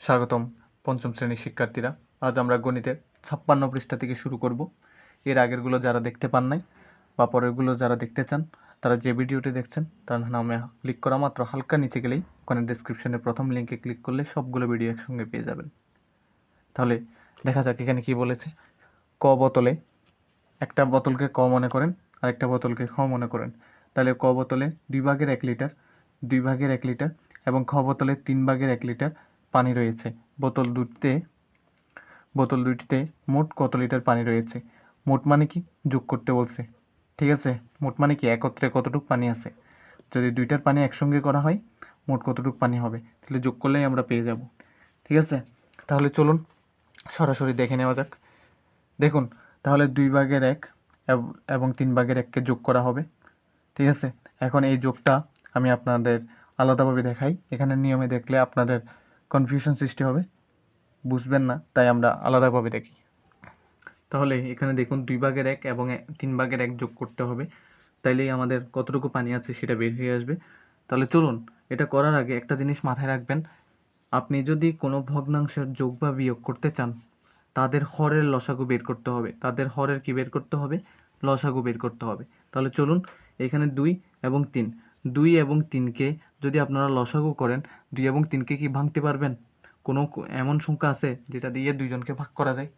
স্বাগতম পঞ্চম শ্রেণীর শিক্ষার্থীরা। আজ আমরা গণিতের 56 পৃষ্ঠা থেকে শুরু করব। এর আগেরগুলো যারা দেখতে পান নাই বা পরেরগুলো যারা দেখতে চান, তারা যে ভিডিওটি দেখছেন তার নামে ক্লিক করা মাত্র হালকা নিচে গেলেই ওখানে ডিসক্রিপশনের প্রথম লিঙ্কে ক্লিক করলে সবগুলো ভিডিও একসঙ্গে পেয়ে যাবেন। তাহলে দেখা যাক এখানে কি বলেছে। ক বোতলে, একটা বোতলকে ক মনে করেন আর একটা বোতলকে খ মনে করেন। তাহলে ক বোতলে 2/1 লিটার, 2/1 লিটার এবং খ বোতলে 3/1 লিটার পানি রয়েছে। বোতল দুইটিতে মোট কত লিটার পানি রয়েছে? মোট মানে কি? যোগ করতে বলছে, ঠিক আছে। মোট মানে কি? একত্রে কতটুকু পানি আছে। যদি দুইটার পানি একসঙ্গে করা হয় মোট কতটুকু পানি হবে, তাহলে যোগ করলেই আমরা পেয়ে যাব, ঠিক আছে। তাহলে চলুন সরাসরি দেখে নেওয়া যাক। দেখুন, তাহলে 2/1 এবং 3/1কে যোগ করা হবে, ঠিক আছে। এখন এই যোগটা আমি আপনাদের আলাদাভাবে দেখাই। এখানে নিয়মে দেখলে আপনাদের কনফিউশন সৃষ্টি হবে, বুঝবেন না, তাই আমরা আলাদাভাবে দেখি। তাহলে এখানে দেখুন 2/1 এবং 3/1 যোগ করতে হবে, তাইলেই আমাদের কতটুকু পানি আছে সেটা বের হয়ে আসবে। তাহলে চলুন, এটা করার আগে একটা জিনিস মাথায় রাখবেন। আপনি যদি কোনো ভগ্নাংশের যোগ বা বিয়োগ করতে চান, তাদের হরের লসাগু বের করতে হবে। তাদের হরের কি বের করতে হবে? লসাগু বের করতে হবে। তাহলে চলুন, এখানে 2 এবং 3, 2 এবং 3কে যদি আপনারা লসাগু করেন, 2 এবং 3কে কি ভাঙতে পারবেন? কোনো এমন সংখ্যা আছে যেটা দিয়ে দুইজনকে ভাগ করা যায়?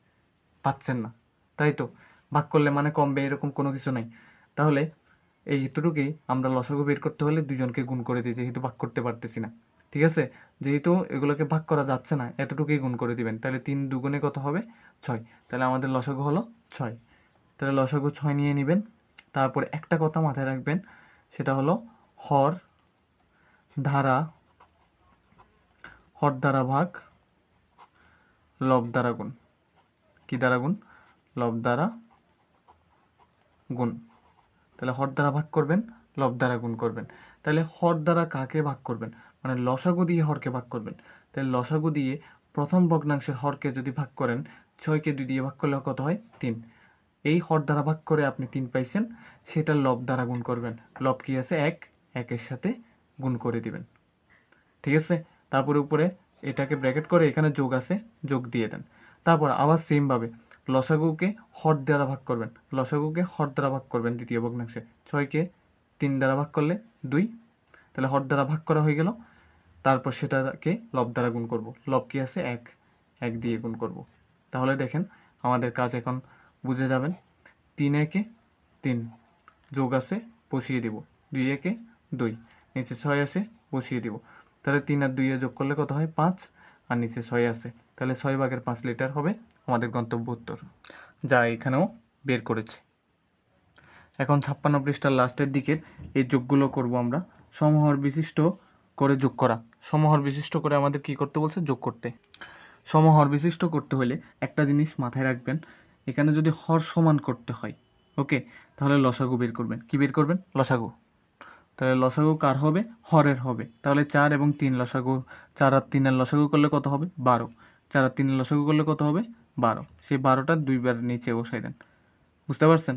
পাচ্ছেন না, তাই তো। ভাগ করলে মানে কমবে এরকম কোনো কিছু নাই। তাহলে এইটুকুই আমরা লসাগু বের করতে হলে দুজনকে গুণ করে দিই, যেহেতু ভাগ করতে পারতেছি না, ঠিক আছে। যেহেতু এগুলোকে ভাগ করা যাচ্ছে না, এতটুকুই গুণ করে দিবেন। তাহলে 3 দুগুণে কত হবে? 6। তাহলে আমাদের লসাগু হলো 6। তাহলে লসাগু 6 নিয়ে নেবেন। তারপরে একটা কথা মাথায় রাখবেন, সেটা হলো হর দ্বারা ভাগ, লব দ্বারা গুণ। কি দ্বারা গুণ? লব দ্বারা গুণ। তাহলে হর দ্বারা ভাগ করবেন, লব দ্বারা গুণ করবেন। তাহলে হর দ্বারা কাকে ভাগ করবেন? মানে লসাগু দিয়ে হরকে ভাগ করবেন। তাহলে লসাগু দিয়ে প্রথম ভগ্নাংশের হরকে যদি ভাগ করেন, 6কে 2 দিয়ে ভাগ করলে কত হয়? 3। এই হর দ্বারা ভাগ করে আপনি 3 পাইছেন, সেটা লব দ্বারা গুণ করবেন। লব কি আছে? 1, 1-এর সাথে গুণ করে দিবেন, ঠিক আছে। তারপরে উপরে এটাকে ব্র্যাকেট করে এখানে যোগ আছে, যোগ দিয়ে দেন। তারপর আবার সেমভাবে লসাগুকে হর দ্বারা ভাগ করবেন। লসাগুকে হর দ্বারা ভাগ করবেন দ্বিতীয় ভগ্নাংশে। 6কে 3 দ্বারা ভাগ করলে 2, তাহলে হর দ্বারা ভাগ করা হয়ে গেল। তারপর সেটাকে লব দ্বারা গুণ করব। লব কি আছে? 1, 1 দিয়ে গুণ করব। তাহলে দেখেন আমাদের কাজ এখন বুঝে যাবেন। 3-একে 3, যোগ আছে, বসিয়ে দিব। 2-একে 2, নিচে 6 আছে, বসিয়ে দিব। তাহলে 3 আর 2 যোগ করলে কত হয়? 5, আর নিচে 6 আছে। তাহলে 6/5 লিটার হবে আমাদের গন্তব্য উত্তর, যা এখানেও বের করেছে। এখন 56 পৃষ্ঠার লাস্টের দিকের এই যোগগুলো করব আমরা। সমহর বিশিষ্ট করে যোগ করা। সমহর বিশিষ্ট করে আমাদের কি করতে বলছে? যোগ করতে। সমহর বিশিষ্ট করতে হলে একটা জিনিস মাথায় রাখবেন, এখানে যদি হর সমান করতে হয়, ওকে, তাহলে লসাগু বের করবেন। কি বের করবেন? লসাগু। তাহলে লসাগু কার হবে? হরের হবে। তাহলে 4 এবং 3 লসাগু, 4 আর 3-এর লসাগু করলে কত হবে? 12। 4 আর 3-এর লসাগু করলে কত হবে? 12। সেই 12টা 2বার নিচে বসাই দেন। বুঝতে পারছেন?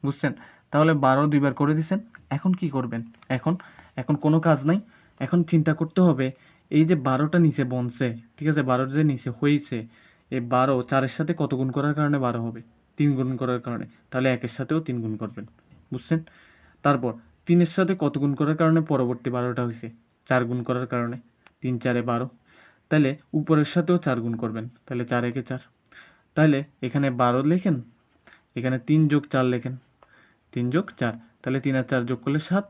বুঝছেন? তাহলে 12 2বার করে দিছেন। এখন কি করবেন? এখন এখন কোনো কাজ নাই। এখন চিন্তা করতে হবে, এই যে 12টা নিচে বনছে, ঠিক আছে, 12 যে নিচে হয়েছে, এই 12 4-এর সাথে কত গুণ করার কারণে 12 হবে? 3 গুণ করার কারণে। তাহলে 1-এর সাথেও 3 গুণ করবেন। বুঝছেন? তারপর 3-এর সাথে কত গুণ করার কারণে পরবর্তী 12টা হয়েছে? 4 গুণ করার কারণে। 3 4-এ 12। তাহলে উপরের সাথেও 4 গুণ করবেন। তাহলে 4-একে 4। তাহলে এখানে 12 লেখেন, এখানে 3 যোগ 4 লেখেন। 3 যোগ 4, তাহলে 3 আর 4 যোগ করলে 7,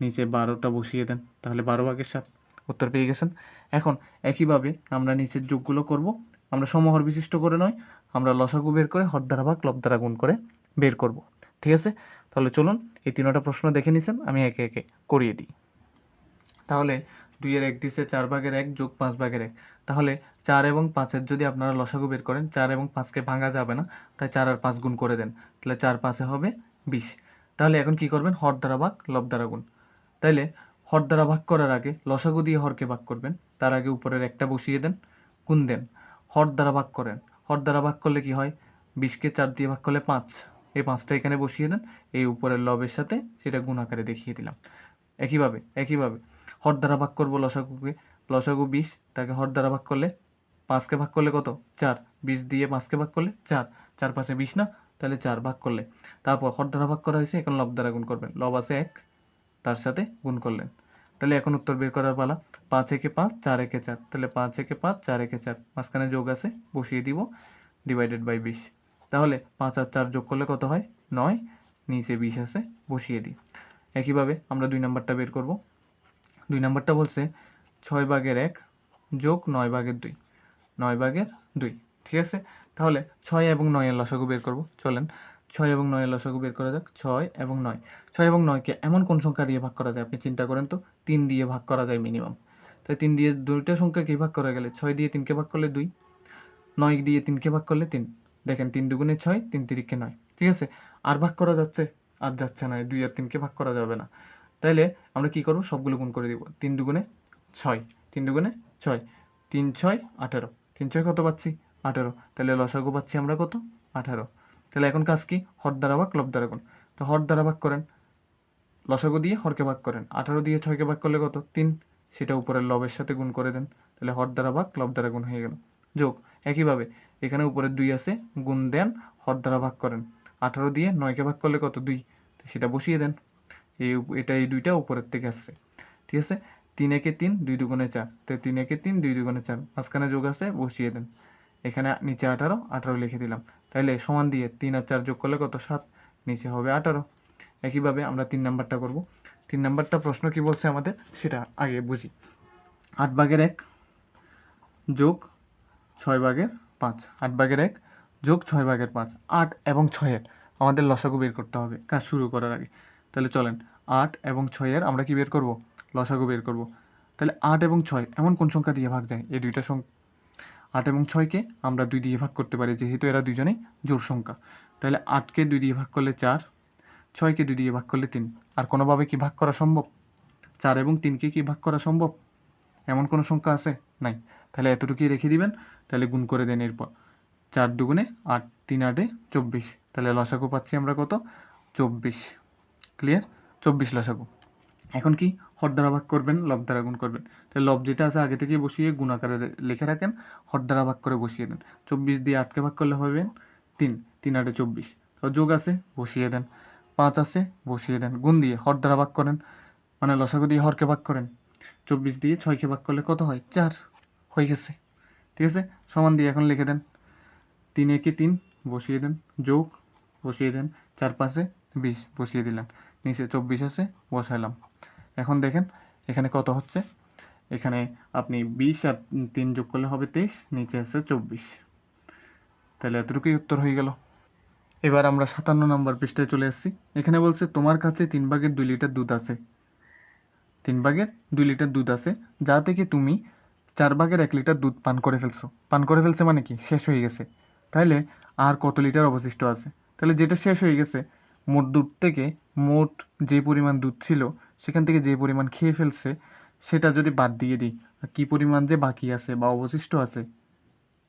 নিচে 12টা বসিয়ে দেন। তাহলে 12/7 উত্তর পেয়ে গেছেন। এখন একইভাবে আমরা নিচের যোগগুলো করব। আমরা সমহর বিশিষ্ট করে নয়, আমরা লসাগু বের করে হর দ্বারা ভাগ লব দ্বারা গুণ করে বের করব, ঠিক আছে। তাহলে চলুন, এই 3টা প্রশ্ন দেখে নিছেন, আমি একে একে করিয়ে দিই। তাহলে 2-এর 1 দিছে 4/1 যোগ 5/1। তাহলে 4 এবং 5-এর যদি আপনারা লসাগু বের করেন, 4 এবং 5কে ভাঙা যাবে না, তাই 4 আর 5 গুণ করে দেন। তাহলে 4 5-এ হবে 20। তাহলে এখন কি করবেন? হর দ্বারা ভাগ লব দ্বারা গুণ। তাইলে হর দ্বারা ভাগ করার আগে লসাগু দিয়ে হরকে ভাগ করবেন, তার আগে উপরের একটা বসিয়ে দেন, গুণ দেন। হর দ্বারা ভাগ করেন। হর দ্বারা ভাগ করলে কি হয়? 20কে 4 দিয়ে ভাগ করলে 5, এই 5টা এখানে বসিয়ে দেন। এই উপরের লবের সাথে সেটা গুণ আকারে দেখিয়ে দিলাম। একইভাবে হর দ্বারা ভাগ করবো লসাগুকে। লসাগু 20, তাকে হর দ্বারা ভাগ করলে 5কে ভাগ করলে কত 4, 20 দিয়ে 5কে ভাগ করলে 4, 4 5 20 না, তাহলে 4 ভাগ করলে, তারপর হর দ্বারা ভাগ করা হয়েছে, এখন লব দ্বারা গুণ করবেন, লব আছে 1, তার সাথে গুণ করলেন। তাহলে এখন উত্তর বের করার পালা। 5 একে 5, 4 একে 4, তাহলে 5 একে 5, 4 একে 4, মাঝখানে যোগ আছে বসিয়ে দিব, ডিভাইডেড বাই 20। তাহলে 5 আর 4 যোগ করলে কত হয় 9, নিচে 20 আছে বসিয়ে দিই। একইভাবে আমরা 2 নাম্বারটা বের করব। 2 নাম্বারটা বলছে 6 ভাগের 1 যোগ 9 ভাগের 2, 9 ভাগের 2, ঠিক আছে। তাহলে 6 এবং 9 এর লসাগু বের করব। চলেন 6 এবং 9 এর লসাগু বের করা যাক। 6 এবং 9, 6 এবং 9কে এমন কোন সংখ্যা দিয়ে ভাগ করা যায় আপনি চিন্তা করেন তো। 3 দিয়ে ভাগ করা যায় মিনিমাম। তাই 3 দিয়ে দুইটা সংখ্যাকে ভাগ করা গেলে 6 দিয়ে 3কে ভাগ করলে 2, 9 দিয়ে 3কে ভাগ করলে 3। দেখেন 3 দুগুণে 6, 3 তিরিকে 9, ঠিক আছে। আর ভাগ করা যাচ্ছে? আর যাচ্ছে না, 2 আর 3কে ভাগ করা যাবে না। তাইলে আমরা কি করব, সবগুলো গুণ করে দিব। 3 দুগুণে 6, 3 দুগুণে 6, 3 6 18, 3 6 কত পাচ্ছি 18, তাহলে লসাগু পাচ্ছি আমরা কত 18। তাহলে এখন কাজ কি, হর দ্বারা ভাগ লব দ্বারা গুণ। তো হর দ্বারা ভাগ করেন, লসাগু দিয়ে হরকে ভাগ করেন, 18 দিয়ে 6কে ভাগ করলে কত 3, সেটা উপরের লবের সাথে গুণ করে দেন, তাহলে হর দ্বারা ভাগ লব দ্বারা গুণ হয়ে গেল। যোগ একইভাবে এখানে উপরে 2 আছে, গুণ দেন, হর দ্বারা ভাগ করেন, 18 দিয়ে 9কে ভাগ করলে কত 2, তো সেটা বসিয়ে দেন। এই দুইটা উপরের থেকে আসছে, ঠিক আছে। 3 একে 3, 2 দুগুণে 4, তো 3 একে 3, 2 দুগুণে 4, মাঝখানে যোগ আছে বসিয়ে দেন। এখানে নিচে 18, 18 লিখে দিলাম। তাইলে সমান দিয়ে 3 আর 4 যোগ করলে কত 7, নিচে হবে 18। একইভাবে আমরা 3 নাম্বারটা করব। 3 নাম্বারটা প্রশ্ন কি বলছে আমাদের সেটা আগে বুঝি। 8 ভাগের 1 যোগ 6 ভাগের 5, 8 ভাগের 1 যোগ 6 ভাগের 5, 8 এবং 6-এর আমাদের লসাগু বের করতে হবে কাজ শুরু করার আগে। তাহলে চলেন 8 এবং 6-এর আমরা কি বের করব, লসাগু বের করব। তাহলে 8 এবং 6 এমন কোন সংখ্যা দিয়ে ভাগ যায়, এই দুইটা সংখ্যা 8 এবং 6কে আমরা 2 দিয়ে ভাগ করতে পারি, যেহেতু এরা দুজনেই জোড় সংখ্যা। তাহলে 8কে 2 দিয়ে ভাগ করলে 4, 6কে 2 দিয়ে ভাগ করলে 3। আর কোনোভাবে কি ভাগ করা সম্ভব? 4 এবং 3কে কি ভাগ করা সম্ভব? এমন কোনো সংখ্যা আছে? নাই। তাহলে এতটুকুই রেখে দিবেন, তাহলে গুণ করে দেন এরপর। 4 দুগুণে 8, 3 8-এ 24, তাহলে লসাগু পাচ্ছি আমরা কত 24। ক্লিয়ার? 24 লসাগু। এখন কি, হর দ্বারা ভাগ করবেন, লব দ্বারা গুণ করবেন। তাহলে লব যেটা আছে আগে থেকে বসিয়ে গুণ আকারে লিখে রাখেন, হর দ্বারা ভাগ করে বসিয়ে দেন। 24 দিয়ে 8কে ভাগ করলে হবে 3, 3 8-এ 24, তো যোগ আছে বসিয়ে দেন, 5 আছে বসিয়ে দেন, গুণ দিয়ে হর দ্বারা ভাগ করেন, মানে লসাগু দিয়ে হরকে ভাগ করেন। 24 দিয়ে 6কে ভাগ করলে কত হয় 4, হয়ে গেছে, ঠিক আছে। সমান দিয়ে এখন লিখে দেন, 3 একে 3 বসিয়ে দেন, যোগ বসিয়ে দেন, 4 5-এ 20 বসিয়ে দিলেন, নিচে 24 আছে বসাইলাম। এখন দেখেন এখানে কত হচ্ছে, এখানে আপনি 20 আর 3 যোগ করলে হবে 23, নিচে আছে 24। তাহলে এতটুকুই উত্তর হয়ে গেল। এবার আমরা 57 নম্বর পৃষ্ঠায় চলে এসেছি। এখানে বলছে তোমার কাছে 3 ভাগের 2 লিটার দুধ আছে, 3 ভাগের 2 লিটার দুধ আছে, যা থেকে তুমি 4 ভাগের 1 লিটার দুধ পান করে ফেলছো। পান করে ফেলছে মানে কি, শেষ হয়ে গেছে। তাহলে আর কত লিটার অবশিষ্ট আছে? তাহলে যেটা শেষ হয়ে গেছে, মোট দুধ থেকে মোট যে পরিমাণ দুধ ছিল সেখান থেকে যে পরিমাণ খেয়ে ফেলছে সেটা যদি বাদ দিয়ে দিই, কী পরিমাণ যে বাকি আছে বা অবশিষ্ট আছে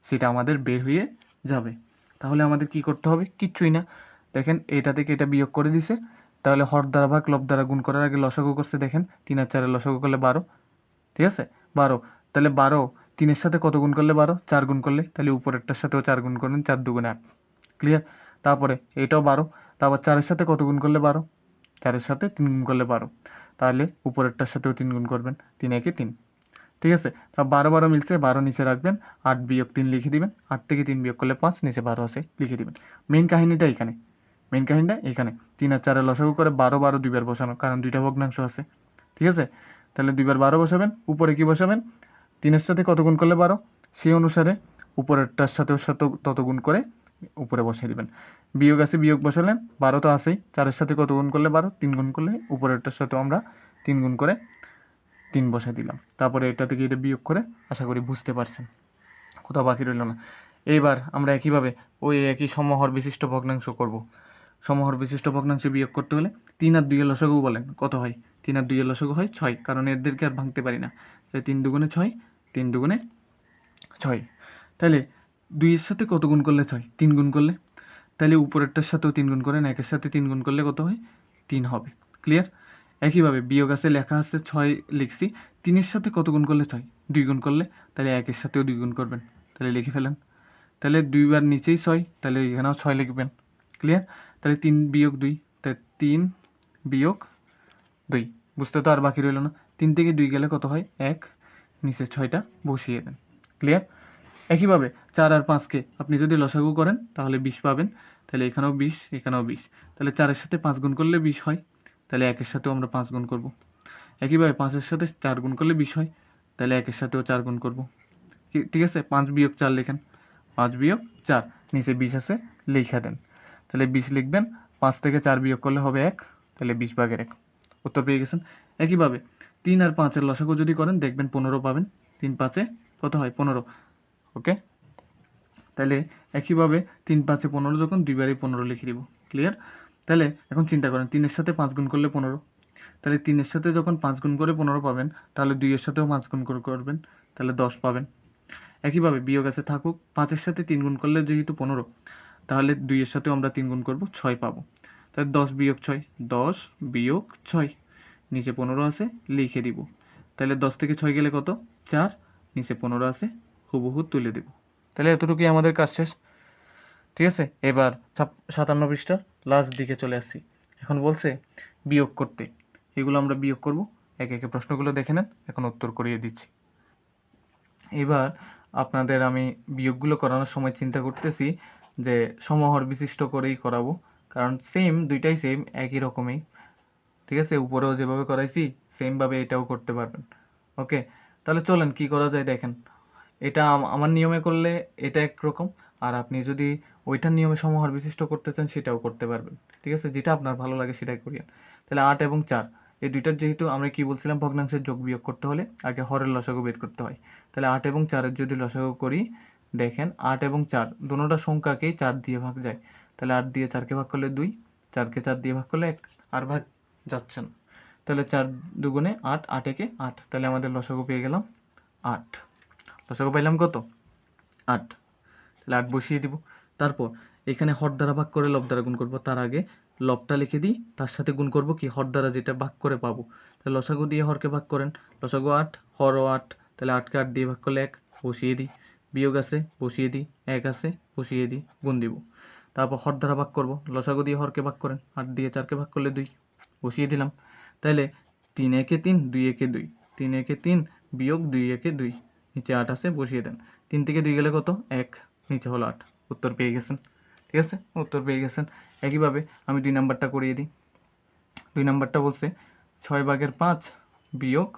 সেটা আমাদের বের হয়ে যাবে। তাহলে আমাদের কি করতে হবে, কিচ্ছুই না। দেখেন এটা থেকে এটা বিয়োগ করে দিছে, তাহলে হর দ্বারা ভাগ লব দ্বারা গুণ করার আগে লসাগু করছে, দেখেন 3 আর 4-এর লসাগু করলে 12, ঠিক আছে 12। তাহলে 12 3-এর সাথে কত গুণ করলে 12, 4 গুণ করলে, তাহলে উপরেরটার সাথেও 4 গুণ করেন, 4 দুগুণে 8, ক্লিয়ার। তারপরে এটাও 12, তারপর 4-এর সাথে কত গুণ করলে 12, 4-এর সাথে 3 গুণ করলে 12, তাহলে উপরেরটার সাথেও 3 গুণ করবেন, 3 একে 3, ঠিক আছে। তা 12 12 মিলছে, 12 নিচে রাখবেন, 8 বিয়োগ 3 লিখে দিবেন, 8 থেকে 3 বিয়োগ করলে 5, নিচে 12 আছে লিখে দিবেন। মেইন কাহিনীটা এখানে, মেইন কাহিনীটা এখানে। 3 আর 4-এর লসাগু করে 12 12 দুইবার বসানো, কারণ দুইটা ভগ্নাংশ আছে, ঠিক আছে। তাহলে দুইবার 12 বসাবেন, উপরে কি বসাবেন, 3-এর সাথে কত গুণ করলে 12, সেই অনুসারে উপরেরটার সাথেও তত গুণ করে উপরে বসাই দিবেন। বিয়োগ আছে বিয়োগ বসালেন, 12 তো আছেই, 4-এর সাথে কত গুণ করলে 12, 3 গুণ করলে উপরেরটার সাথেও আমরা 3 গুণ করে 3 বসাই দিলাম। তারপরে এটা থেকে এটা বিয়োগ করে, আশা করি বুঝতে পারছেন, কোথাও বাকি রইল না। এইবার আমরা একইভাবে ওই একই সমহর বিশিষ্ট ভগ্নাংশ করব। সমহর বিশিষ্ট ভগ্নাংশে বিয়োগ করতে হলে 3 আর 2-এর লসাগু বলেন কত হয়, 3 আর 2-এর লসাগু হয় 6, কারণ এদেরকে আর ভাঙতে পারি না, তাহলে 3 দুগুণে 6, 3 দুগুণে 6। তাহলে 2-এর সাথে কত গুণ করলে 6, 3 গুণ করলে, তাহলে উপরেরটার সাথেও 3 গুণ করেন, 1-এর সাথে 3 গুণ করলে কত হয় 3 হবে, ক্লিয়ার। একইভাবে বিয়োগ আছে লেখা আছে 6 লিখছি, 3-এর সাথে কত গুণ করলে 6, 2 গুণ করলে, তাহলে 1-এর সাথেও 2 গুণ করবেন, তো তাহলে লিখে ফেলেন। তাহলে 2বার নিচেই 6, তাহলে এখানেও 6 লিখবেন। ক্লিয়ার? তাহলে 3 বিয়োগ 2, তাহলে 3 বিয়োগ 2, বুঝতে তো আর বাকি রইল না। 3 থেকে 2 গেলে কত হয়? 1, নিচে 6টা বসিয়ে দেন। ক্লিয়ার? একইভাবে 4 আর 5কে আপনি যদি লসাগু করেন তাহলে 20 পাবেন। তাহলে এখানেও 20, এখানেও 20। তাহলে 4-এর সাথে 5 গুণ করলে 20 হয়। তাহলে 1-এর সাথেও আমরা 5 গুণ করব। একইভাবে 5-এর সাথে 4 গুণ করলে 20 হয়। তাহলে 1-এর সাথেও 4 গুণ করব। ঠিক আছে? 5 বিয়োগ 4 লেখেন। 5 বিয়োগ 4, নিচে 20 আছে, লিখে দেন। তাহলে 20 লিখবেন। 5 থেকে 4 বিয়োগ করলে হবে 1, তাহলে 20/1। উত্তর পেয়ে গেছেন। একইভাবে 3 আর 5-এর লসাগু যদি করেন দেখবেন 15 পাবেন। 3 5-এ কত হয়? 15। ওকে, তাহলে একইভাবে 3 5-এ 15 যখন 2বারই 15 লিখে দিব। ক্লিয়ার? তাহলে এখন চিন্তা করেন 3-এর সাথে 5 গুণ করলে 15, তাহলে 3-এর সাথে যখন 5 গুণ করে 15 পাবেন, তাহলে 2-এর সাথেও 5 গুণ করে করবেন, তাহলে 10 পাবেন। একইভাবে বিয়োগ আছে থাকুক, 5-এর সাথে 3 গুণ করলে যেহেতু 15, তাহলে 2-এর সাথেও আমরা 3 গুণ করব, 6 পাবো। তাহলে 10 বিয়োগ 6, 10 বিয়োগ 6, নিচে 15 আছে, লিখে দিব। তাহলে 10 থেকে 6 গেলে কত? 4, নিচে 15 আছে, হুবহু তুলে দেব। তাহলে এতটুকুই আমাদের কাজ শেষ। ঠিক আছে? এবার 57 পৃষ্ঠা লাস্ট দিকে চলে আসছি। এখন বলছে বিয়োগ করতে, এগুলো আমরা বিয়োগ করব। একে একে প্রশ্নগুলো দেখে নেন, এখন উত্তর করিয়ে দিচ্ছি। এবার আপনাদের আমি বিয়োগগুলো করানোর সময় চিন্তা করতেছি যে সমহর বিশিষ্ট করেই করাবো, কারণ সেম, দুইটাই সেম, একই রকমই। ঠিক আছে? উপরেও যেভাবে করাইছি সেমভাবে এটাও করতে পারবেন। ওকে, তাহলে চলেন কি করা যায় দেখেন। এটা আমার নিয়মে করলে এটা একরকম, আর আপনি যদি ওইটার নিয়মে সমহর বিশিষ্ট করতে চান সেটাও করতে পারবেন। ঠিক আছে? যেটা আপনার ভালো লাগে সেটাই করিয়েন। তাহলে 8 এবং 4, এই দুইটার যেহেতু আমরা কি বলছিলাম, ভগ্নাংশের যোগ বিয়োগ করতে হলে আগে হরের লসাগু বের করতে হয়। তাহলে 8 এবং 4-এর যদি লসাগু করি, দেখেন 8 এবং 4 দুটোটা সংখ্যাকেই 4 দিয়ে ভাগ যায়। তাহলে 8 দিয়ে 4কে ভাগ করলে 2, 4কে 4 দিয়ে ভাগ করলে 1, আর ভাগ যাচ্ছে না। তাহলে 4 দুগুণে 8, 8 একে 8, তাহলে আমাদের লসাগু পেয়ে গেলাম 8। লসাগু পাইলাম কত? 8। তাহলে 8 বসিয়ে দিব। তারপর এখানে হর দ্বারা ভাগ করে লব দ্বারা গুণ করব। তার আগে লবটা লিখে দিই, তার সাথে গুণ করব কি? হর দ্বারা যেটা ভাগ করে পাবো। তাহলে লসাগু দিয়ে হরকে ভাগ করেন, লসাগু 8, হরও 8, তাহলে 8কে 8 দিয়ে ভাগ করলে 1, বসিয়ে দিই। বিয়োগ আছে, বসিয়ে দিই। 1 আছে, বসিয়ে দিই, গুণ দিব। তারপর হর দ্বারা ভাগ করব, লসাগু দিয়ে হরকে ভাগ করেন, 8 দিয়ে 4কে ভাগ করলে 2, বসিয়ে দিলাম। তাহলে 3 একে 3, 2 একে 2, 3 একে 3 বিয়োগ 2 একে 2, নিচে 8 আছে, বসিয়ে দেন। 3 থেকে 2 গেলে কত? 1, নিচে হলো 8। উত্তর পেয়ে গেছেন। ঠিক আছে? উত্তর পেয়ে গেছেন। একইভাবে আমি 2 নাম্বারটা করিয়ে দিই। 2 নাম্বারটা বলছে 6/5 বিয়োগ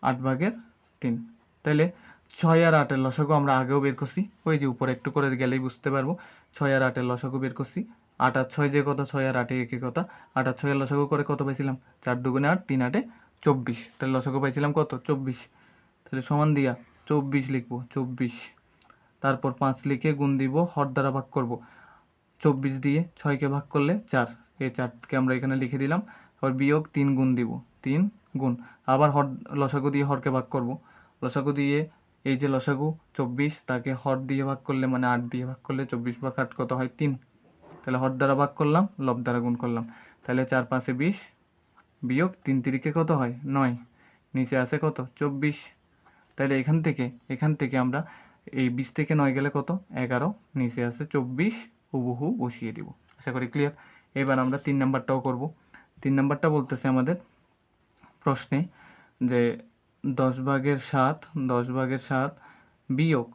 8/3। তাহলে 6 আর 8-এর লসাগু আমরা আগেও বের করছি, ওই যে উপরে একটু করে গেলেই বুঝতে পারবো। 6 আর 8-এর লসাগু বের করছি। 8 আর 6 যে কথা, 6 আর 8 একই কথা। 8 আর 6-এর লসাগু করে কত পাইছিলাম? 4 দুগুণে 8, 3 8-এ 24। তাহলে লসাগু পাইছিলাম কত? 24। তাহলে সমান দিয়া 24 লিখবো, 24। তারপর 5 লিখে গুণ দিব, হর দ্বারা ভাগ করব। 24 দিয়ে 6কে ভাগ করলে 4, এই 4কে আমরা এখানে লিখে দিলাম। আবার বিয়োগ 3 গুণ দিব, 3 গুণ, আবার হর লসাগু দিয়ে হরকে ভাগ করব। লসাগু দিয়ে এই যে লসাগু 24, তাকে হর দিয়ে ভাগ করলে মানে 8 দিয়ে ভাগ করলে 24/8 কত হয়? 3। তাহলে হর দ্বারা ভাগ করলাম, লব দ্বারা গুণ করলাম। তাহলে 4 5-এ 20 বিয়োগ 3 3-কে কত হয়? 9, নিচে আছে কত? 24। তাহলে এখান থেকে আমরা এই 20 থেকে 9 গেলে কত? 11, নিচে আছে 24, হুবহু বসিয়ে দিব। আশা করি ক্লিয়ার। এবার আমরা 3 নাম্বারটাও করব। 3 নাম্বারটা বলতেছে আমাদের প্রশ্নে যে 10/7 বিয়োগ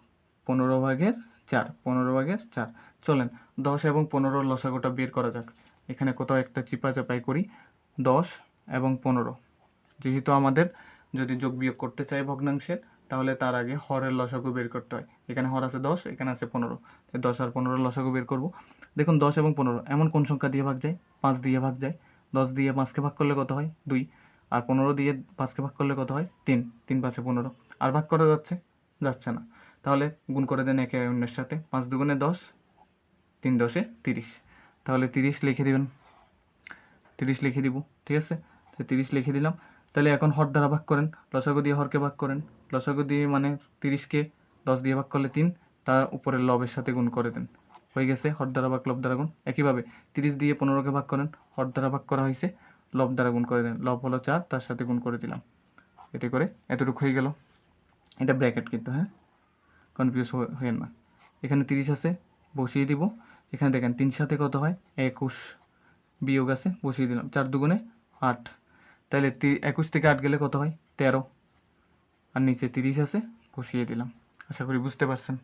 15/4, 15/4। চলেন 10 এবং 15-র লসাগুটা বের করা যাক। এখানে কোথাও একটা চিপাচাপাই করি। 10 এবং 15, যেহেতু আমাদের যদি যোগ বিয়োগ করতে চাই ভগ্নাংশের, তাহলে তার আগে হরের লসাগু বের করতে হয়। এখানে হর আছে 10, এখানে আছে 15, তাই 10 আর 15-র লসাগু বের করব। দেখুন 10 এবং 15 এমন কোন সংখ্যা দিয়ে ভাগ যায়? 5 দিয়ে ভাগ যায়। 10 দিয়ে 5কে ভাগ করলে কত হয়? 2, আর 15 দিয়ে 5কে ভাগ করলে কত হয়? 3, 3 5-এ 15। আর ভাগ করা যাচ্ছে? যাচ্ছে না। তাহলে গুণ করে দেন একে অন্যের সাথে। 5 দুগুণে 10, 3 10-এ 30, তাহলে 30 লিখে দিবেন। 30 লিখে দিব। ঠিক আছে? তো 30 লিখে দিলাম। তাহলে এখন হর দ্বারা ভাগ করেন, লসাগু দিয়ে হরকে ভাগ করেন। লসাগু দিয়ে মানে 30-কে 10 দিয়ে ভাগ করলে 3, তা উপরের লবের সাথে গুণ করে দেন। হয়ে গেছে হর দ্বারা ভাগ লব দ্বারা গুণ। একইভাবে 30 দিয়ে 15-কে ভাগ করেন, হর দ্বারা ভাগ করা হয়েছে, লব দ্বারা গুণ করে দেন। লব হলো 4, তার সাথে গুণ করে দিলাম। এতে করে এতটুকু হয়ে গেল। এটা ব্র্যাকেট কিন্তু, হ্যাঁ। কনফিউজ হয়ে না। এখানে 30 আছে, বসিয়ে দিব। এখানে দেখেন 3 সাথে কত হয়, 21, বিয়োগ আছে, বসিয়ে দিলাম। 4 দুগুণে 8, তাহলে 21 থেকে 8 গেলে কত হয়, 13, আর নিচে 30 আছে, বসিয়ে দিলাম। আশা করি বুঝতে পারছেন।